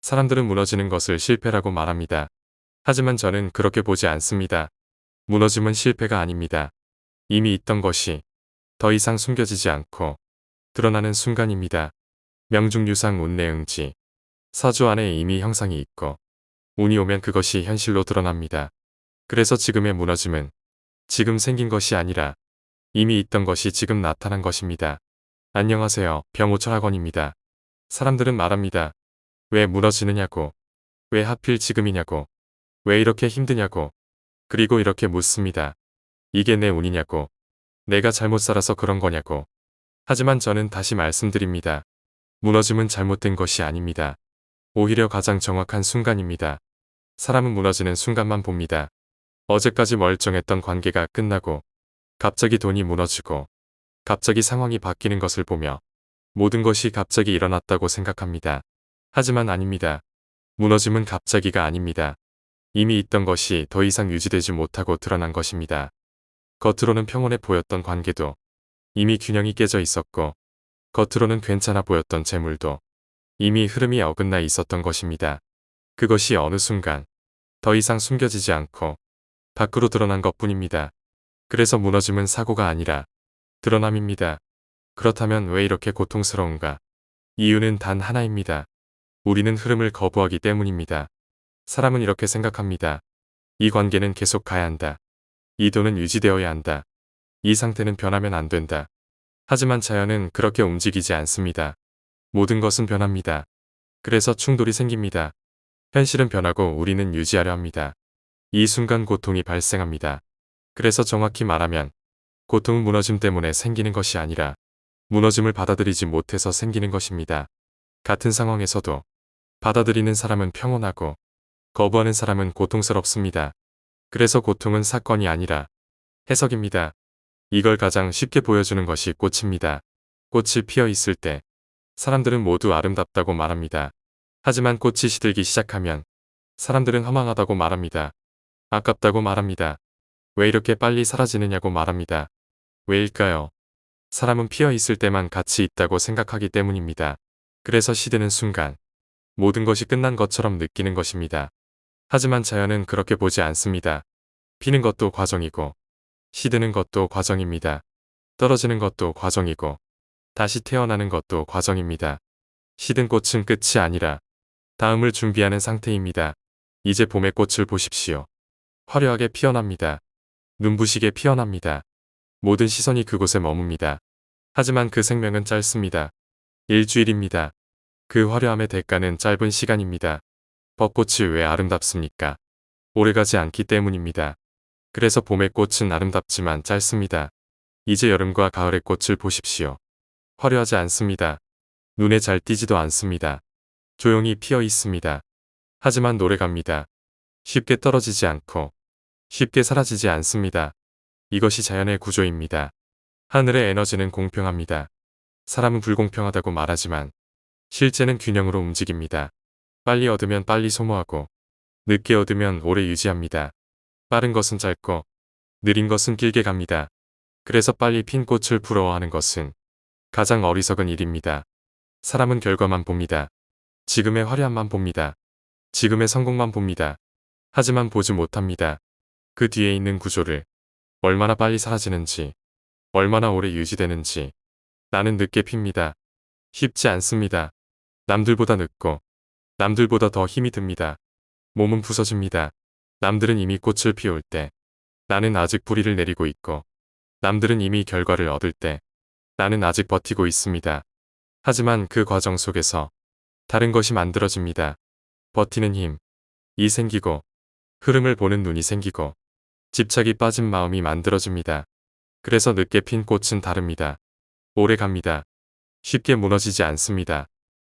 사람들은 무너지는 것을 실패라고 말합니다. 하지만 저는 그렇게 보지 않습니다. 무너짐은 실패가 아닙니다. 이미 있던 것이 더 이상 숨겨지지 않고 드러나는 순간입니다. 명중유상 운내응지. 사주 안에 이미 형상이 있고 운이 오면 그것이 현실로 드러납니다. 그래서 지금의 무너짐은 지금 생긴 것이 아니라 이미 있던 것이 지금 나타난 것입니다. 안녕하세요. 병호철학원입니다. 사람들은 말합니다. 왜 무너지느냐고, 왜 하필 지금이냐고, 왜 이렇게 힘드냐고, 그리고 이렇게 묻습니다. 이게 내 운이냐고, 내가 잘못 살아서 그런 거냐고. 하지만 저는 다시 말씀드립니다. 무너짐은 잘못된 것이 아닙니다. 오히려 가장 정확한 순간입니다. 사람은 무너지는 순간만 봅니다. 어제까지 멀쩡했던 관계가 끝나고 갑자기 돈이 무너지고 갑자기 상황이 바뀌는 것을 보며 모든 것이 갑자기 일어났다고 생각합니다. 하지만 아닙니다. 무너짐은 갑자기가 아닙니다. 이미 있던 것이 더 이상 유지되지 못하고 드러난 것입니다. 겉으로는 평온해 보였던 관계도 이미 균형이 깨져 있었고 겉으로는 괜찮아 보였던 재물도 이미 흐름이 어긋나 있었던 것입니다. 그것이 어느 순간 더 이상 숨겨지지 않고 밖으로 드러난 것뿐입니다. 그래서 무너짐은 사고가 아니라 드러남입니다. 그렇다면 왜 이렇게 고통스러운가? 이유는 단 하나입니다. 우리는 흐름을 거부하기 때문입니다. 사람은 이렇게 생각합니다. 이 관계는 계속 가야 한다. 이 돈은 유지되어야 한다. 이 상태는 변하면 안 된다. 하지만 자연은 그렇게 움직이지 않습니다. 모든 것은 변합니다. 그래서 충돌이 생깁니다. 현실은 변하고 우리는 유지하려 합니다. 이 순간 고통이 발생합니다. 그래서 정확히 말하면 고통은 무너짐 때문에 생기는 것이 아니라 무너짐을 받아들이지 못해서 생기는 것입니다. 같은 상황에서도 받아들이는 사람은 평온하고 거부하는 사람은 고통스럽습니다. 그래서 고통은 사건이 아니라 해석입니다. 이걸 가장 쉽게 보여주는 것이 꽃입니다. 꽃이 피어 있을 때 사람들은 모두 아름답다고 말합니다. 하지만 꽃이 시들기 시작하면 사람들은 허망하다고 말합니다. 아깝다고 말합니다. 왜 이렇게 빨리 사라지느냐고 말합니다. 왜일까요? 사람은 피어 있을 때만 가치 있다고 생각하기 때문입니다. 그래서 시드는 순간 모든 것이 끝난 것처럼 느끼는 것입니다. 하지만 자연은 그렇게 보지 않습니다. 피는 것도 과정이고 시드는 것도 과정입니다. 떨어지는 것도 과정이고 다시 태어나는 것도 과정입니다. 시든 꽃은 끝이 아니라 다음을 준비하는 상태입니다. 이제 봄의 꽃을 보십시오. 화려하게 피어납니다. 눈부시게 피어납니다. 모든 시선이 그곳에 머뭅니다. 하지만 그 생명은 짧습니다. 일주일입니다. 그 화려함의 대가는 짧은 시간입니다. 벚꽃이 왜 아름답습니까? 오래가지 않기 때문입니다. 그래서 봄의 꽃은 아름답지만 짧습니다. 이제 여름과 가을의 꽃을 보십시오. 화려하지 않습니다. 눈에 잘 띄지도 않습니다. 조용히 피어 있습니다. 하지만 노래갑니다. 쉽게 떨어지지 않고 쉽게 사라지지 않습니다. 이것이 자연의 구조입니다. 하늘의 에너지는 공평합니다. 사람은 불공평하다고 말하지만 실제는 균형으로 움직입니다. 빨리 얻으면 빨리 소모하고 늦게 얻으면 오래 유지합니다. 빠른 것은 짧고 느린 것은 길게 갑니다. 그래서 빨리 핀 꽃을 부러워하는 것은 가장 어리석은 일입니다. 사람은 결과만 봅니다. 지금의 화려함만 봅니다. 지금의 성공만 봅니다. 하지만 보지 못합니다. 그 뒤에 있는 구조를 얼마나 빨리 사라지는지, 얼마나 오래 유지되는지. 나는 늦게 핍니다. 쉽지 않습니다. 남들보다 늦고 남들보다 더 힘이 듭니다. 몸은 부서집니다. 남들은 이미 꽃을 피울 때 나는 아직 뿌리를 내리고 있고 남들은 이미 결과를 얻을 때 나는 아직 버티고 있습니다. 하지만 그 과정 속에서 다른 것이 만들어집니다. 버티는 힘이 생기고 흐름을 보는 눈이 생기고 집착이 빠진 마음이 만들어집니다. 그래서 늦게 핀 꽃은 다릅니다. 오래 갑니다. 쉽게 무너지지 않습니다.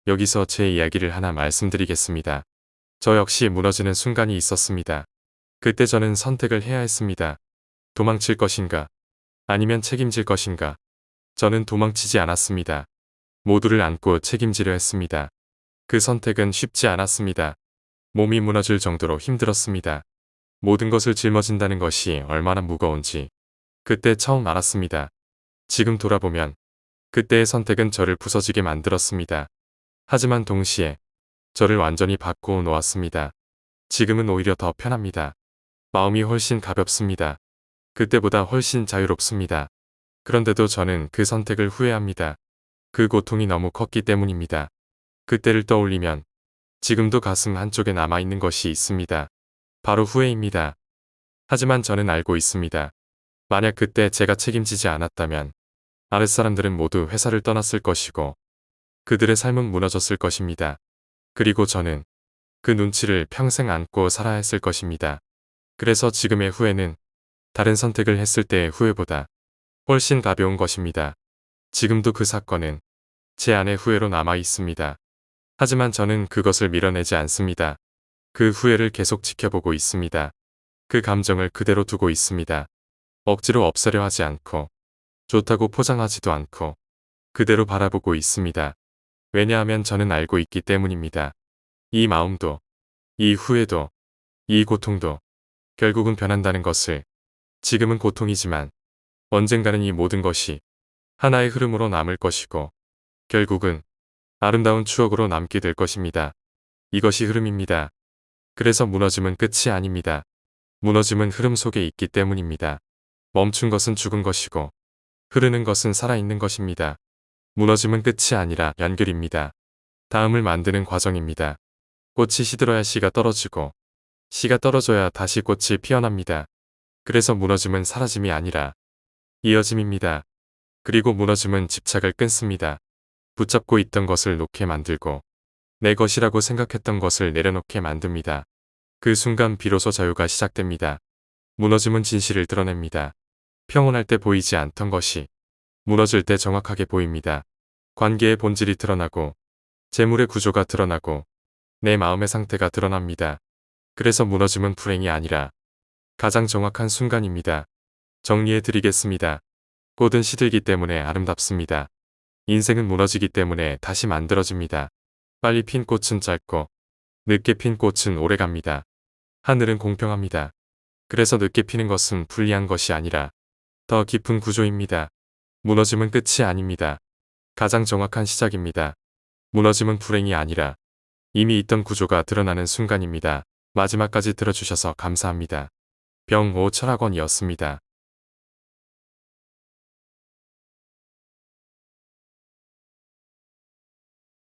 여기서 제 이야기를 하나 말씀드리겠습니다. 저 역시 무너지는 순간이 있었습니다. 그때 저는 선택을 해야 했습니다. 도망칠 것인가? 아니면 책임질 것인가? 저는 도망치지 않았습니다. 모두를 안고 책임지려 했습니다. 그 선택은 쉽지 않았습니다. 몸이 무너질 정도로 힘들었습니다. 모든 것을 짊어진다는 것이 얼마나 무거운지 그때 처음 알았습니다. 지금 돌아보면 그때의 선택은 저를 부서지게 만들었습니다. 하지만 동시에 저를 완전히 바꾸어 놓았습니다. 지금은 오히려 더 편합니다. 마음이 훨씬 가볍습니다. 그때보다 훨씬 자유롭습니다. 그런데도 저는 그 선택을 후회합니다. 그 고통이 너무 컸기 때문입니다. 그때를 떠올리면 지금도 가슴 한쪽에 남아있는 것이 있습니다. 바로 후회입니다. 하지만 저는 알고 있습니다. 만약 그때 제가 책임지지 않았다면 아랫사람들은 모두 회사를 떠났을 것이고 그들의 삶은 무너졌을 것입니다. 그리고 저는 그 눈치를 평생 안고 살아야 했을 것입니다. 그래서 지금의 후회는 다른 선택을 했을 때의 후회보다 훨씬 가벼운 것입니다. 지금도 그 사건은 제 안의 후회로 남아 있습니다. 하지만 저는 그것을 밀어내지 않습니다. 그 후회를 계속 지켜보고 있습니다. 그 감정을 그대로 두고 있습니다. 억지로 없애려 하지 않고 좋다고 포장하지도 않고 그대로 바라보고 있습니다. 왜냐하면 저는 알고 있기 때문입니다. 이 마음도, 이 후회도, 이 고통도 결국은 변한다는 것을. 지금은 고통이지만 언젠가는 이 모든 것이 하나의 흐름으로 남을 것이고 결국은 아름다운 추억으로 남게 될 것입니다. 이것이 흐름입니다. 그래서 무너짐은 끝이 아닙니다. 무너짐은 흐름 속에 있기 때문입니다. 멈춘 것은 죽은 것이고 흐르는 것은 살아있는 것입니다. 무너짐은 끝이 아니라 연결입니다. 다음을 만드는 과정입니다. 꽃이 시들어야 씨가 떨어지고 씨가 떨어져야 다시 꽃이 피어납니다. 그래서 무너짐은 사라짐이 아니라 이어짐입니다. 그리고 무너짐은 집착을 끊습니다. 붙잡고 있던 것을 놓게 만들고 내 것이라고 생각했던 것을 내려놓게 만듭니다. 그 순간 비로소 자유가 시작됩니다. 무너짐은 진실을 드러냅니다. 평온할 때 보이지 않던 것이 무너질 때 정확하게 보입니다. 관계의 본질이 드러나고 재물의 구조가 드러나고 내 마음의 상태가 드러납니다. 그래서 무너짐은 불행이 아니라 가장 정확한 순간입니다. 정리해 드리겠습니다. 꽃은 시들기 때문에 아름답습니다. 인생은 무너지기 때문에 다시 만들어집니다. 빨리 핀 꽃은 짧고 늦게 핀 꽃은 오래갑니다. 하늘은 공평합니다. 그래서 늦게 피는 것은 불리한 것이 아니라 더 깊은 구조입니다. 무너짐은 끝이 아닙니다. 가장 정확한 시작입니다. 무너짐은 불행이 아니라 이미 있던 구조가 드러나는 순간입니다. 마지막까지 들어주셔서 감사합니다. 병5 철학원이었습니다.